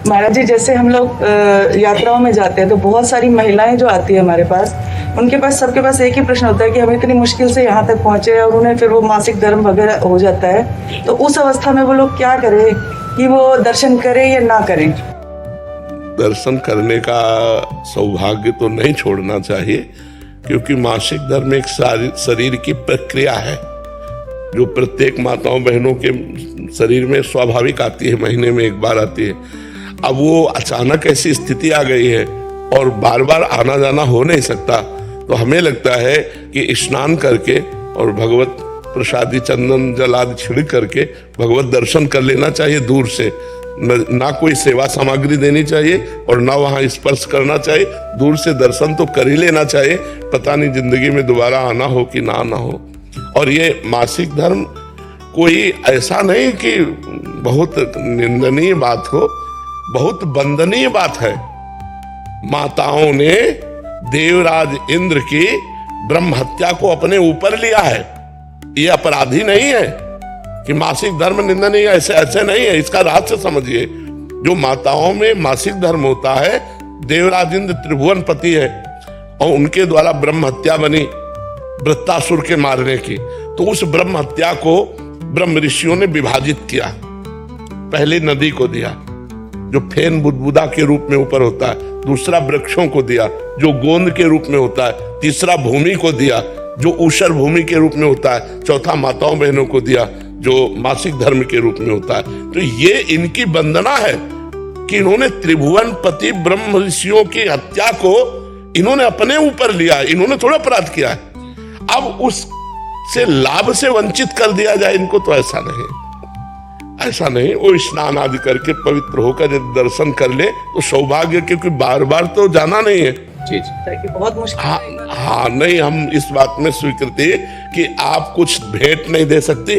महाराज जी, जैसे हम लोग यात्राओं में जाते हैं तो बहुत सारी महिलाएं जो आती है हमारे पास, उनके पास सबके पास एक ही प्रश्न होता है कि हम इतनी मुश्किल से यहाँ तक पहुँचे और उन्हें फिर वो मासिक धर्म वगैरह हो जाता है, तो उस अवस्था में वो लोग क्या करें कि वो दर्शन करें या ना करें? दर्शन करने का सौभाग्य तो नहीं छोड़ना चाहिए, क्योंकि मासिक धर्म एक शरीर की प्रक्रिया है जो प्रत्येक माताओं बहनों के शरीर में स्वाभाविक आती है, महीने में एक बार आती है। अब वो अचानक ऐसी स्थिति आ गई है और बार बार आना जाना हो नहीं सकता, तो हमें लगता है कि स्नान करके और भगवत प्रसादी चंदन जल आदि छिड़क करके भगवत दर्शन कर लेना चाहिए दूर से। ना कोई सेवा सामग्री देनी चाहिए और ना वहाँ स्पर्श करना चाहिए, दूर से दर्शन तो कर ही लेना चाहिए, पता नहीं जिंदगी में दोबारा आना हो कि ना आना हो। और ये मासिक धर्म कोई ऐसा नहीं कि बहुत निंदनीय बात हो, बहुत वंदनीय बात है। माताओं ने देवराज इंद्र की ब्रह्म हत्या को अपने ऊपर लिया है, ये अपराधी नहीं है कि मासिक धर्म निंदनीय, ऐसे नहीं है। इसका रहस्य समझिए, जो माताओं में मासिक धर्म होता है, देवराज इंद्र त्रिभुवन पति है और उनके द्वारा ब्रह्म हत्या बनी वृत्तासुर के मारने की, तो उस ब्रह्म हत्या को ब्रह्म ऋषियों ने विभाजित किया। पहले नदी को दिया जो फेन बुदबुदा के रूप में ऊपर होता है, दूसरा वृक्षों को दिया जो गोंद के रूप में होता है, तीसरा भूमि को दिया जो ऊषर भूमि के रूप में होता है, चौथा माताओं बहनों को दिया जो मासिक धर्म के रूप में होता है। तो ये इनकी वंदना है कि इन्होंने त्रिभुवन पति ब्रह्म ऋषियों की हत्या को इन्होंने अपने ऊपर लिया, इन्होंने थोड़ा अपराध किया है। अब उससे लाभ से वंचित कर दिया जाए इनको, तो ऐसा नहीं। वो स्नान आदि करके पवित्र होकर यदि दर्शन कर ले तो सौभाग्य, क्योंकि बार बार तो जाना नहीं है। जी बहुत मुश्किल। हाँ, नहीं, हम इस बात में स्वीकृति कि आप कुछ भेंट नहीं दे सकते,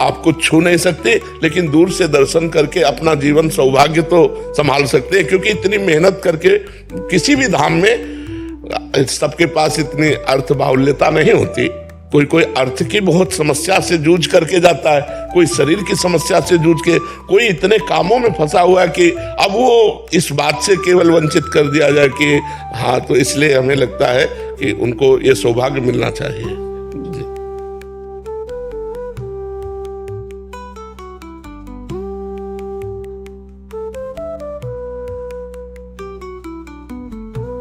आप कुछ छू नहीं सकते, लेकिन दूर से दर्शन करके अपना जीवन सौभाग्य तो संभाल सकते हैं। क्योंकि इतनी मेहनत करके किसी भी धाम में सबके पास इतनी अर्थ बाहुल्यता नहीं होती। कोई अर्थ की बहुत समस्या से जूझ करके जाता है, कोई शरीर की समस्या से जूझ के, कोई इतने कामों में फंसा हुआ है कि अब वो इस बात से केवल वंचित कर दिया जाए कि हाँ, तो इसलिए हमें लगता है कि उनको ये सौभाग्य मिलना चाहिए।